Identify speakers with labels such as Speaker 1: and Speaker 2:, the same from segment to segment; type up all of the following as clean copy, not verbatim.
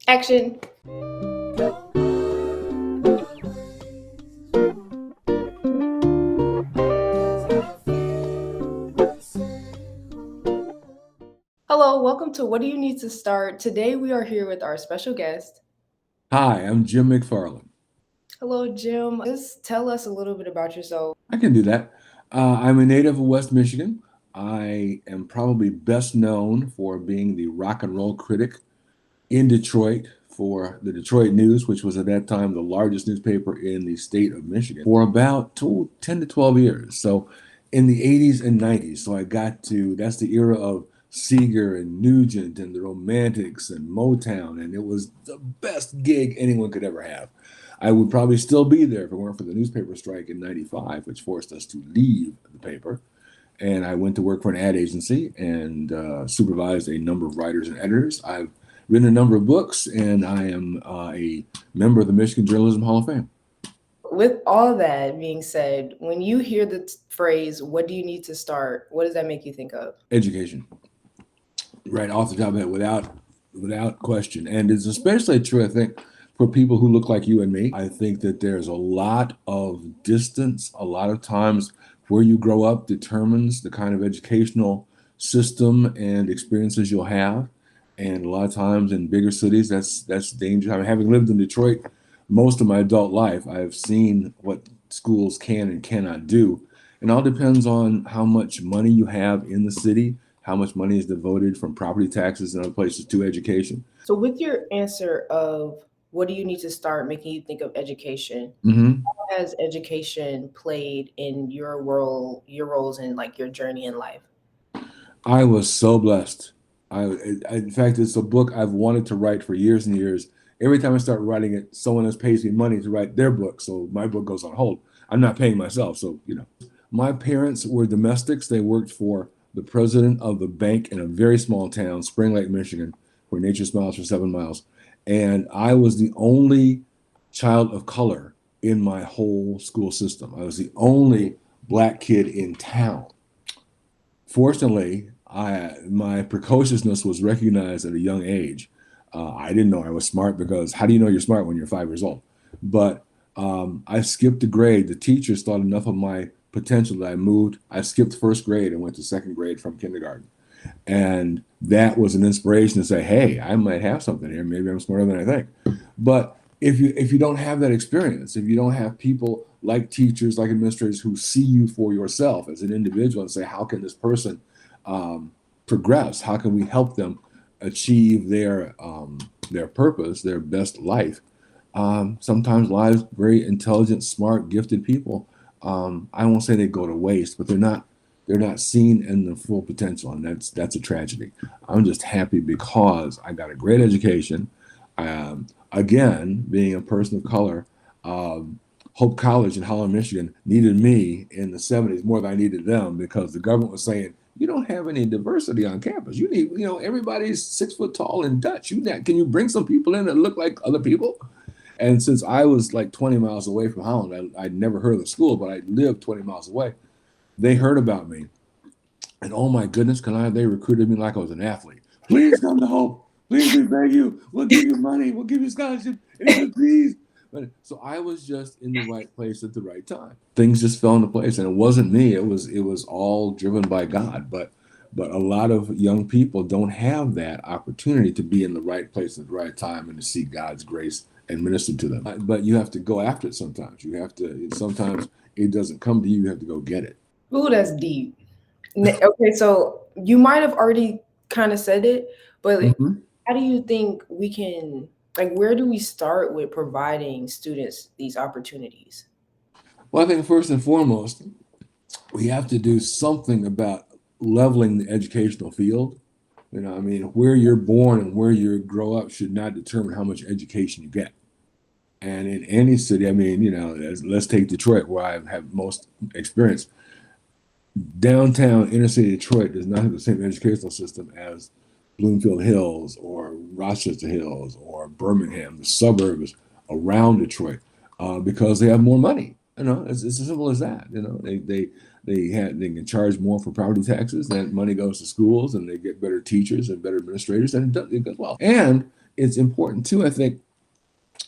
Speaker 1: Action. Hello, welcome to What Do You Need to Start? Today we are here with our special guest.
Speaker 2: Hi, I'm Jim McFarland.
Speaker 1: Hello, Jim. Just tell us a little bit about yourself.
Speaker 2: I can do that. I'm a native of West Michigan. I am probably best known for being the rock and roll critic in Detroit for the Detroit News, which was at that time the largest newspaper in the state of Michigan, for about 10 to 12 years. So in the 80s and 90s, so that's the era of Seeger and Nugent and the Romantics and Motown, and it was the best gig anyone could ever have. I would probably still be there if it weren't for the newspaper strike in 95, which forced us to leave the paper. And I went to work for an ad agency and supervised a number of writers and editors. I've written a number of books, and I am a member of the Michigan Journalism Hall of Fame.
Speaker 1: With all that being said, when you hear the phrase, what do you need to start? What does that make you think of?
Speaker 2: Education, right off the top of it, without question. And it's especially true, I think, for people who look like you and me. I think that there's a lot of distance. A lot of times where you grow up determines the kind of educational system and experiences you'll have. And a lot of times in bigger cities, that's dangerous. I mean, having lived in Detroit most of my adult life, I've seen what schools can and cannot do. It all depends on how much money you have in the city, how much money is devoted from property taxes and other places to education.
Speaker 1: So, with your answer of what do you need to start making you think of education,
Speaker 2: Hmm.
Speaker 1: how has education played in your roles in like your journey in life?
Speaker 2: I was so blessed. In fact, it's a book I've wanted to write for years and years. Every time I start writing it, someone else pays me money to write their book, so my book goes on hold. I'm not paying myself, so My parents were domestics. They worked for the president of the bank in a very small town, Spring Lake, Michigan, where nature smiles for 7 miles. And I was the only child of color in my whole school system. I was the only black kid in town. Fortunately, my precociousness was recognized at a young age. I didn't know I was smart because how do you know you're smart when you're 5 years old? But I skipped a grade. The teachers thought enough of my potential that I moved. I skipped first grade and went to second grade from kindergarten. And that was an inspiration to say, hey, I might have something here. Maybe I'm smarter than I think. But if you don't have that experience, if you don't have people like teachers, like administrators who see you for yourself as an individual and say, how can this person progress? How can we help them achieve their purpose, their best life? Sometimes lives, very intelligent, smart, gifted people. I won't say they go to waste, but they're not seen in the full potential, and that's a tragedy. I'm just happy because I got a great education. Again, being a person of color, Hope College in Holland, Michigan, needed me in the '70s more than I needed them because the government was saying, "You don't have any diversity on campus. You need, everybody's 6 foot tall and Dutch. Can you bring some people in that look like other people?" And since I was like 20 miles away from Holland, I'd never heard of the school, but I lived 20 miles away. They heard about me, and oh my goodness, they recruited me like I was an athlete. Please come to Hope. Please, we beg you. We'll give you money. We'll give you scholarship. Anything, please. But so I was just in the right place at the right time. Things just fell into place, and it wasn't me. It was all driven by God. But a lot of young people don't have that opportunity to be in the right place at the right time and to see God's grace and minister to them. But you have to go after it sometimes. You have to. Sometimes it doesn't come to you. You have to go get it.
Speaker 1: Ooh, that's deep. Okay, so you might have already kind of said it, but like,
Speaker 2: Mhm.
Speaker 1: how do you think we can, like, where do we start with providing students these opportunities?
Speaker 2: Well, I think first and foremost, we have to do something about leveling the educational field. I mean, where you're born and where you grow up should not determine how much education you get. And in any city, I mean, let's take Detroit, where I have most experience. Downtown inner city Detroit does not have the same educational system as Bloomfield Hills or Rochester Hills or Birmingham, the suburbs around Detroit, because they have more money. It's as simple as that. They can charge more for property taxes. That money goes to schools, and they get better teachers and better administrators, and it goes well. And it's important too, I think,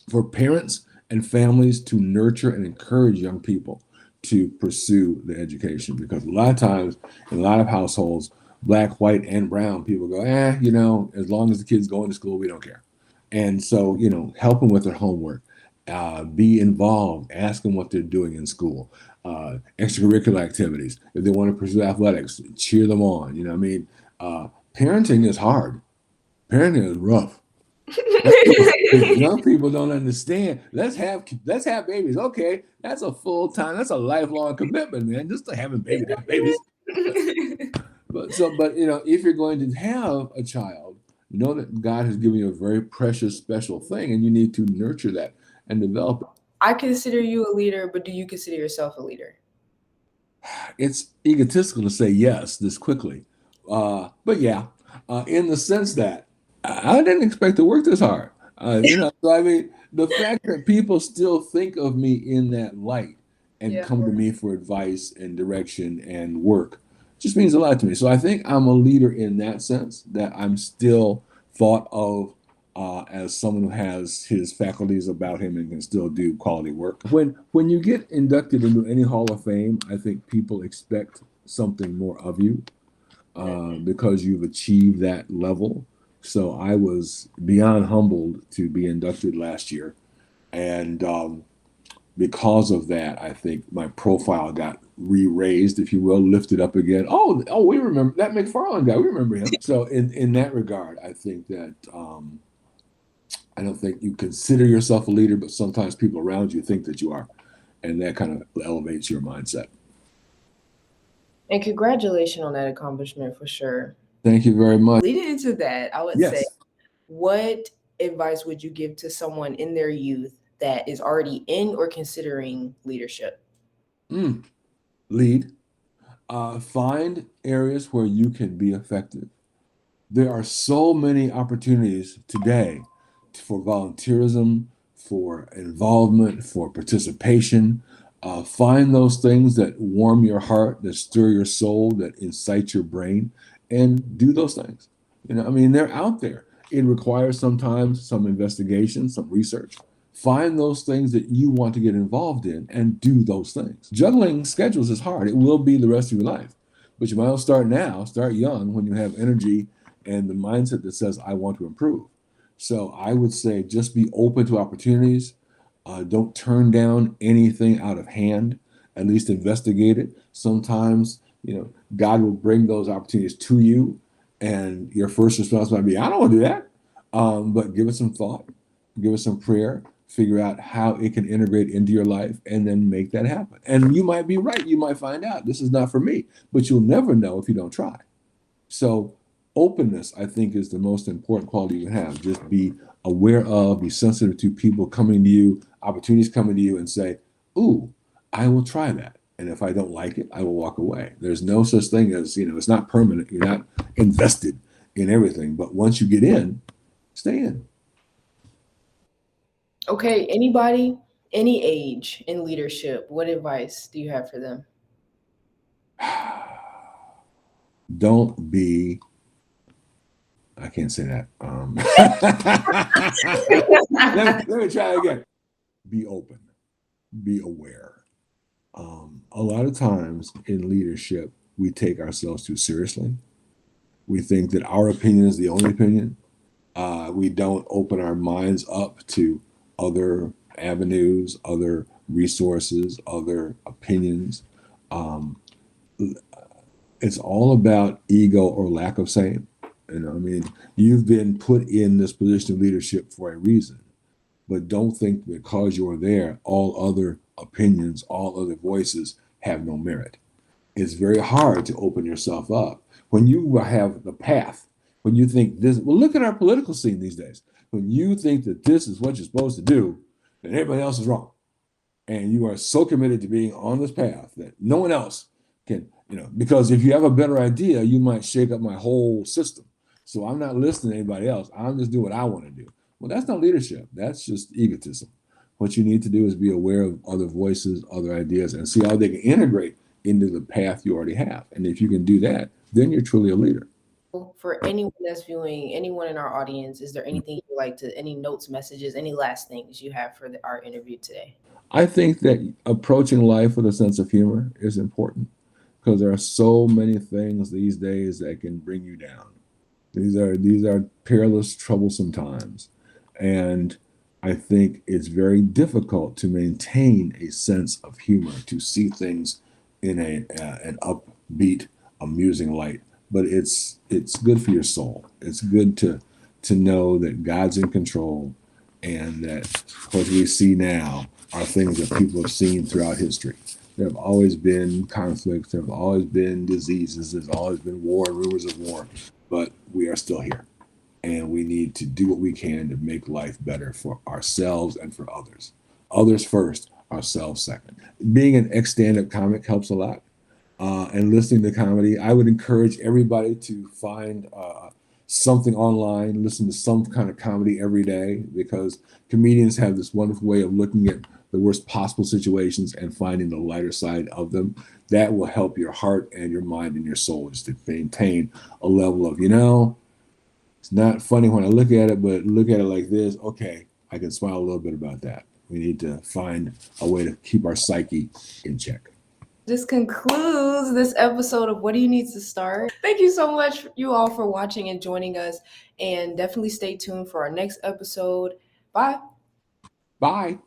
Speaker 2: for parents and families to nurture and encourage young people to pursue the education, because a lot of times in a lot of households, black, white, and brown, people go, as long as the kids going to school, we don't care. And so, help them with their homework, be involved, ask them what they're doing in school, extracurricular activities. If they want to pursue athletics, cheer them on. Parenting is hard. Parenting is rough. Young people don't understand. Let's have babies. Okay, that's a that's a lifelong commitment, man. Just to having babies. But if you're going to have a child, know that God has given you a very precious, special thing, and you need to nurture that and develop it.
Speaker 1: I consider you a leader, but do you consider yourself a leader?
Speaker 2: It's egotistical to say yes this quickly, but yeah, in the sense that I didn't expect to work this hard. So I mean, the fact that people still think of me in that light and come to me for advice and direction and work just means a lot to me. So I think I'm a leader in that sense, that I'm still thought of as someone who has his faculties about him and can still do quality work. When you get inducted into any Hall of Fame, I think people expect something more of you because you've achieved that level. So I was beyond humbled to be inducted last year. And because of that, I think my profile got re-raised, if you will, lifted up again. Oh, we remember that McFarland guy. We remember him. So in that regard, I think that I don't think you consider yourself a leader, but sometimes people around you think that you are. And that kind of elevates your mindset.
Speaker 1: And congratulations on that accomplishment for sure.
Speaker 2: Thank you very much.
Speaker 1: Leading into that, I would say, what advice would you give to someone in their youth that is already in or considering leadership?
Speaker 2: Lead. Find areas where you can be effective. There are so many opportunities today for volunteerism, for involvement, for participation. Find those things that warm your heart, that stir your soul, that incite your brain, and do those things. They're out there. It requires sometimes some investigation, some research. Find those things that you want to get involved in and do those things. Juggling schedules is hard. It will be the rest of your life. But you might as well start now, start young when you have energy and the mindset that says, I want to improve. So I would say just be open to opportunities. Don't turn down anything out of hand. At least investigate it. Sometimes, God will bring those opportunities to you, and your first response might be, I don't want to do that. But give it some thought, give it some prayer, figure out how it can integrate into your life, and then make that happen. And you might be right. You might find out this is not for me, but you'll never know if you don't try. So openness, I think, is the most important quality you can have. Just be aware of, be sensitive to people coming to you, opportunities coming to you, and say, ooh, I will try that. And if I don't like it, I will walk away. There's no such thing as, it's not permanent. You're not invested in everything. But once you get in, stay in.
Speaker 1: Okay, anybody, any age in leadership, what advice do you have for them?
Speaker 2: Don't be, I can't say that. Let me try again. Be open, be aware. A lot of times in leadership, we take ourselves too seriously. We think that our opinion is the only opinion. We don't open our minds up to other avenues, other resources, other opinions. It's all about ego or lack of same. You've been put in this position of leadership for a reason, but don't think because you're there, all other opinions, all other voices have no merit. It's very hard to open yourself up. When you have the path, when you think this, well, look at our political scene these days. When you think that this is what you're supposed to do, then everybody else is wrong. And you are so committed to being on this path that no one else can, because if you have a better idea, you might shake up my whole system. So I'm not listening to anybody else. I'm just doing what I want to do. Well, that's not leadership. That's just egotism. What you need to do is be aware of other voices, other ideas, and see how they can integrate into the path you already have. And if you can do that, then you're truly a leader.
Speaker 1: For anyone that's viewing, anyone in our audience, is there anything you'd like to, any notes, messages, any last things you have for our interview today?
Speaker 2: I think that approaching life with a sense of humor is important because there are so many things these days that can bring you down. These are perilous, troublesome times, and I think it's very difficult to maintain a sense of humor, to see things in an upbeat, amusing light. But it's good for your soul. It's good to know that God's in control, and that what we see now are things that people have seen throughout history. There have always been conflicts. There have always been diseases. There's always been war and rumors of war, but we are still here, and we need to do what we can to make life better for ourselves and for others. Others first, ourselves second. Being an ex-stand-up comic helps a lot, and listening to comedy. I would encourage everybody to find something online, listen to some kind of comedy every day, because comedians have this wonderful way of looking at the worst possible situations and finding the lighter side of them. That will help your heart and your mind and your soul, just to maintain a level of, it's not funny when I look at it, but look at it like this. Okay, I can smile a little bit about that. We need to find a way to keep our psyche in check.
Speaker 1: This concludes this episode of What Do You Need to Start? Thank you so much, you all, for watching and joining us. And definitely stay tuned for our next episode. Bye.
Speaker 2: Bye.